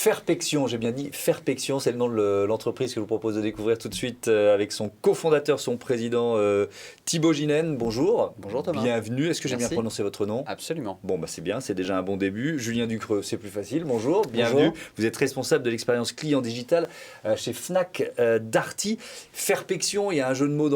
Fairpection, j'ai bien dit Fairpection, c'est le nom de l'entreprise que je vous propose de découvrir tout de suite avec son cofondateur, son président Thibaut Ginène. Bonjour. Bonjour Thomas. Bienvenue. Est-ce que j'ai bien prononcé votre nom? Absolument. Bon, bah c'est bien, c'est déjà un bon début. Julien Ducreux, c'est plus facile. Bonjour, bienvenue. Bonjour. Vous êtes responsable de l'expérience client digitale chez Fnac Darty. Fairpection, il y a un jeu de mots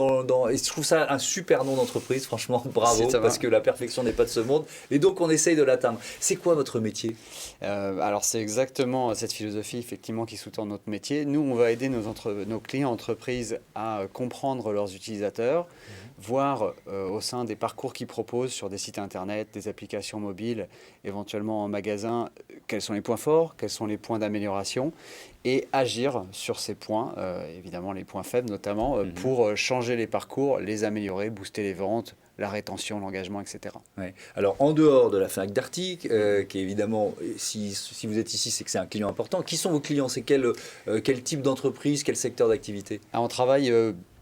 et je trouve ça un super nom d'entreprise, franchement, bravo, parce que la perfection n'est pas de ce monde. Et donc, on essaye de l'atteindre. C'est quoi votre métier? Alors, c'est exactement cette philosophie, effectivement, qui sous-tend notre métier. Nous, on va aider nos clients entreprises à comprendre leurs utilisateurs, voir au sein des parcours qu'ils proposent sur des sites internet, des applications mobiles, éventuellement en magasin, quels sont les points forts, quels sont les points d'amélioration, et agir sur ces points, évidemment les points faibles notamment, pour changer les parcours, les améliorer, booster les ventes, la rétention, l'engagement, etc. Ouais. Alors, en dehors de la Fnac Darty, qui est évidemment, si vous êtes ici, c'est que c'est un client important. Qui sont vos clients? C'est quel type d'entreprise, quel secteur d'activité? On travaille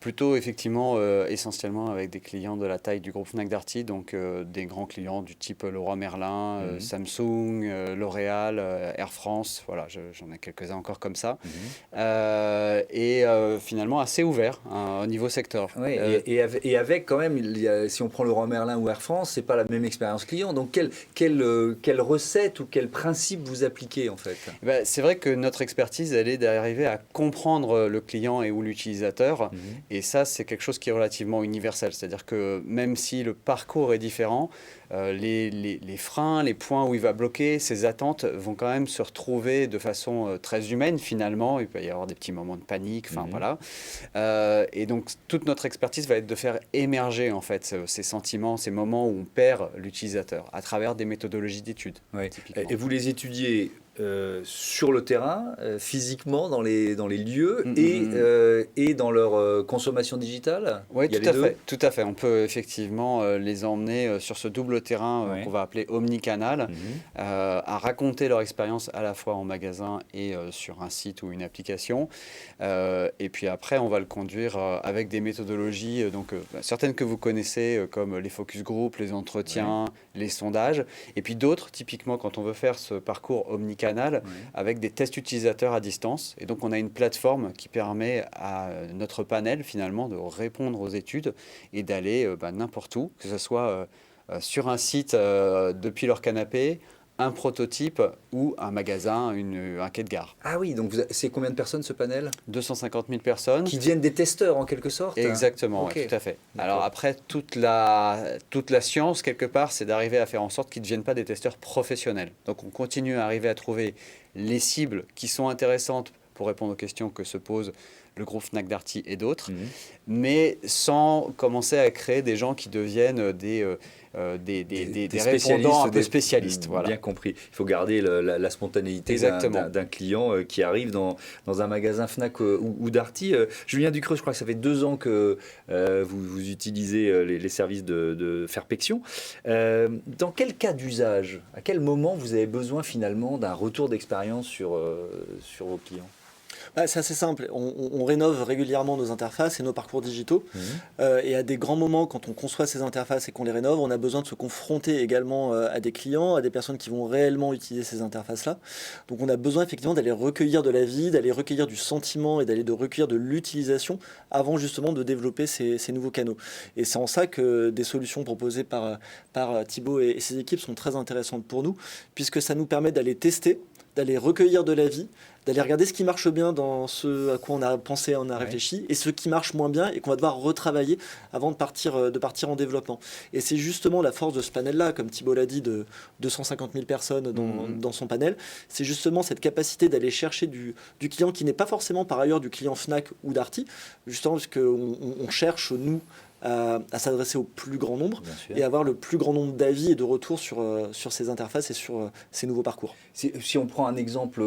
plutôt effectivement essentiellement avec des clients de la taille du groupe Fnac Darty, donc des grands clients du type Leroy Merlin, Samsung, L'Oréal, Air France, voilà, j'en ai quelques-uns encore comme ça, et finalement assez ouvert au niveau secteur. Oui, et avec quand même, si on prend Leroy Merlin ou Air France, c'est pas la même expérience client, donc quelle recette ou quel principe vous appliquez en fait? C'est vrai que notre expertise, elle est d'arriver à comprendre le client et ou l'utilisateur. Et ça, c'est quelque chose qui est relativement universel. C'est-à-dire que même si le parcours est différent, les freins, les points où il va bloquer, ses attentes vont quand même se retrouver de façon très humaine finalement. Il peut y avoir des petits moments de panique, voilà. Et donc, toute notre expertise va être de faire émerger en fait ces sentiments, ces moments où on perd l'utilisateur à travers des méthodologies d'études. Ouais. Et vous les étudiez sur le terrain, physiquement, dans les lieux et dans leur consommation digitale? Oui, tout à fait. On peut effectivement les emmener sur ce double terrain qu'on va appeler omnicanal, à raconter leur expérience à la fois en magasin et sur un site ou une application. Et puis après, on va le conduire avec des méthodologies, certaines que vous connaissez, comme les focus group, les entretiens, les sondages, et puis d'autres, typiquement quand on veut faire ce parcours omnicanal, avec des tests utilisateurs à distance. Et donc, on a une plateforme qui permet à notre panel, finalement, de répondre aux études et d'aller n'importe où, que ce soit sur un site depuis leur canapé, un prototype ou un magasin, un quai de gare. Ah oui, donc c'est combien de personnes ce panel? 250 000 personnes. Qui deviennent des testeurs en quelque sorte? Exactement, okay. Tout à fait. Alors après, toute la science, quelque part, c'est d'arriver à faire en sorte qu'ils ne deviennent pas des testeurs professionnels. Donc on continue à arriver à trouver les cibles qui sont intéressantes pour répondre aux questions que se pose le groupe Fnac Darty et d'autres, mais sans commencer à créer des gens qui deviennent des répondants un peu spécialistes. Voilà. Bien compris. Il faut garder la spontanéité d'un client qui arrive dans un magasin Fnac ou Darty. Julien Ducreux, je crois que ça fait 2 ans que vous utilisez les services de Fairpection. Dans quel cas d'usage, à quel moment vous avez besoin finalement d'un retour d'expérience sur vos clients? C'est assez simple. On rénove régulièrement nos interfaces et nos parcours digitaux. Et à des grands moments, quand on conçoit ces interfaces et qu'on les rénove, on a besoin de se confronter également à des clients, à des personnes qui vont réellement utiliser ces interfaces-là. Donc on a besoin effectivement d'aller recueillir de l'avis, d'aller recueillir du sentiment et d'aller recueillir de l'utilisation avant justement de développer ces nouveaux canaux. Et c'est en ça que des solutions proposées par Thibaut et ses équipes sont très intéressantes pour nous, puisque ça nous permet d'aller tester, d'aller recueillir de l'avis, d'aller regarder ce qui marche bien dans ce à quoi on a pensé, on a réfléchi, et ce qui marche moins bien et qu'on va devoir retravailler avant de partir en développement. Et c'est justement la force de ce panel-là, comme Thibaut l'a dit, de 250 000 personnes dans son panel. C'est justement cette capacité d'aller chercher du client qui n'est pas forcément par ailleurs du client Fnac ou Darty, justement parce qu'on cherche, nous, à s'adresser au plus grand nombre et avoir le plus grand nombre d'avis et de retours sur ces interfaces et sur ces nouveaux parcours. Si on prend un exemple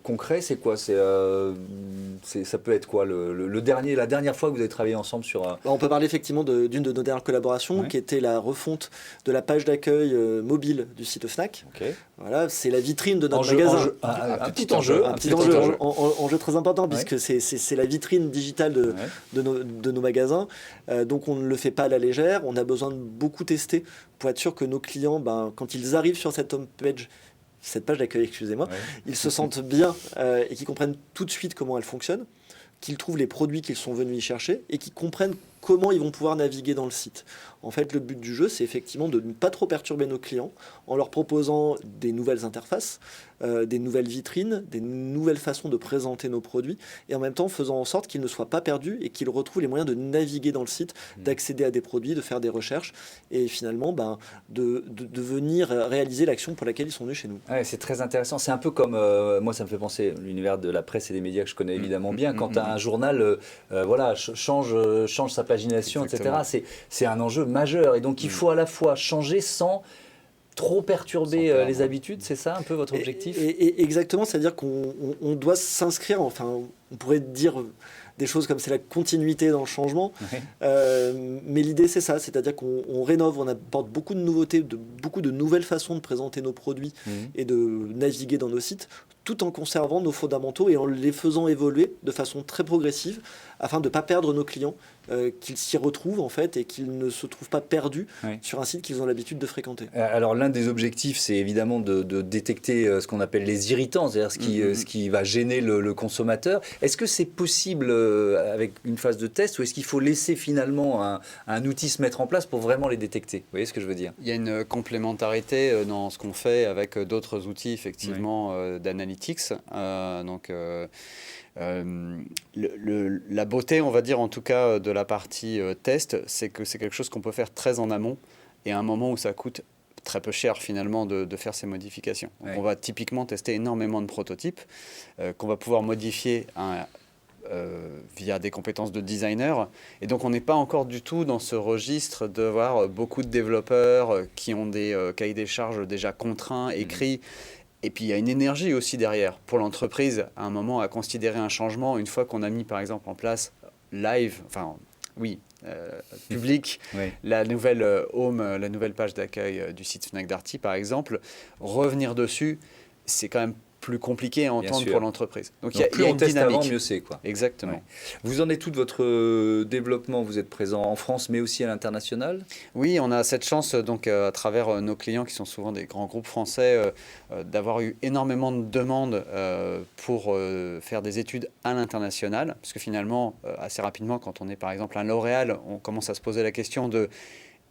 concret, c'est quoi? Ça peut être quoi la dernière fois que vous avez travaillé ensemble sur... On peut parler effectivement d'une de nos dernières collaborations qui était la refonte de la page d'accueil mobile du site Fnac. Voilà, c'est la vitrine de notre magasin. Un petit enjeu très important puisque c'est la vitrine digitale de nos magasins. Donc on ne le fait pas à la légère, on a besoin de beaucoup tester pour être sûr que nos clients, quand ils arrivent sur cette homepage cette page d'accueil, excusez-moi, ils se sentent bien et qu'ils comprennent tout de suite comment elle fonctionne, qu'ils trouvent les produits qu'ils sont venus y chercher et qu'ils comprennent comment ils vont pouvoir naviguer dans le site. En fait, le but du jeu, c'est effectivement de ne pas trop perturber nos clients en leur proposant des nouvelles interfaces, des nouvelles vitrines, des nouvelles façons de présenter nos produits, et en même temps faisant en sorte qu'ils ne soient pas perdus et qu'ils retrouvent les moyens de naviguer dans le site, d'accéder à des produits, de faire des recherches, et finalement de venir réaliser l'action pour laquelle ils sont venus chez nous. Ouais, c'est très intéressant. C'est un peu comme, moi ça me fait penser à l'univers de la presse et des médias que je connais évidemment bien. Quand un journal change sa pagination, etc., c'est un enjeu majeur. Et donc il faut à la fois changer sans trop perturber les habitudes, c'est ça un peu votre objectif? Et exactement, c'est-à-dire qu'on doit s'inscrire, enfin on pourrait dire des choses comme c'est la continuité dans le changement, mais l'idée c'est ça, c'est-à-dire qu'on rénove, on apporte beaucoup de nouveautés, beaucoup de nouvelles façons de présenter nos produits et de naviguer dans nos sites, tout en conservant nos fondamentaux et en les faisant évoluer de façon très progressive afin de ne pas perdre nos clients, qu'ils s'y retrouvent en fait et qu'ils ne se trouvent pas perdus sur un site qu'ils ont l'habitude de fréquenter. Alors l'un des objectifs, c'est évidemment de détecter ce qu'on appelle les irritants, c'est-à-dire ce qui va gêner le consommateur. Est-ce que c'est possible avec une phase de test ou est-ce qu'il faut laisser finalement un outil se mettre en place pour vraiment les détecter? Vous voyez ce que je veux dire? Il y a une complémentarité dans ce qu'on fait avec d'autres outils effectivement d'analytics. La beauté, on va dire en tout cas de la partie test, c'est que c'est quelque chose qu'on peut faire très en amont et à un moment où ça coûte très peu cher finalement de faire ces modifications. On va typiquement tester énormément de prototypes qu'on va pouvoir modifier via des compétences de designer. Et donc on n'est pas encore du tout dans ce registre de voir beaucoup de développeurs qui ont des cahiers des charges déjà contraints, écrits. Et puis il y a une énergie aussi derrière pour l'entreprise à un moment à considérer un changement une fois qu'on a mis par exemple en place public, la nouvelle home, la nouvelle page d'accueil du site Fnac Darty par exemple, revenir dessus, c'est quand même plus compliqué à entendre pour l'entreprise. Donc il y a une dynamique. Avant, mieux c'est quoi. Exactement. Ouais. Vous en êtes tout de votre développement, vous êtes présent en France mais aussi à l'international? Oui, on a cette chance donc à travers nos clients qui sont souvent des grands groupes français d'avoir eu énormément de demandes pour faire des études à l'international, parce que finalement assez rapidement quand on est par exemple un L'Oréal, on commence à se poser la question de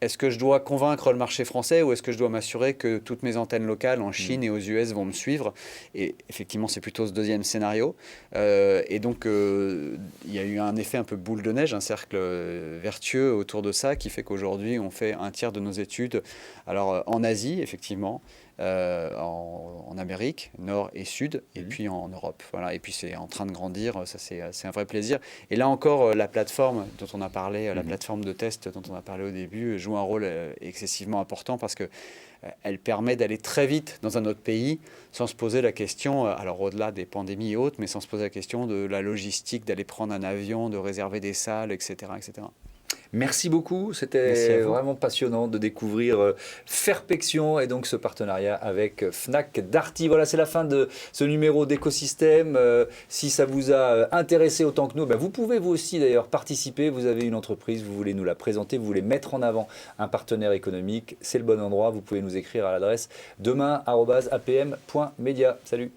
est-ce que je dois convaincre le marché français ou est-ce que je dois m'assurer que toutes mes antennes locales en Chine et aux US vont me suivre? Et effectivement, c'est plutôt ce deuxième scénario. Et donc, il y a eu un effet un peu boule de neige, un cercle vertueux autour de ça qui fait qu'aujourd'hui, on fait un tiers de nos études en Asie, effectivement, en Amérique, Nord et Sud, et puis en Europe. Voilà. Et puis c'est en train de grandir, ça c'est un vrai plaisir. Et là encore, la plateforme dont on a parlé, la plateforme de test dont on a parlé au début, joue un rôle excessivement important parce que elle permet d'aller très vite dans un autre pays sans se poser la question, alors au-delà des pandémies et autres, mais sans se poser la question de la logistique, d'aller prendre un avion, de réserver des salles, etc. etc. Merci beaucoup, c'était vraiment passionnant de découvrir Fairpection et donc ce partenariat avec Fnac Darty. Voilà, c'est la fin de ce numéro d'écosystème. Si ça vous a intéressé autant que nous, vous pouvez vous aussi d'ailleurs participer. Vous avez une entreprise, vous voulez nous la présenter, vous voulez mettre en avant un partenaire économique, c'est le bon endroit. Vous pouvez nous écrire à l'adresse demain@apm.media. Salut.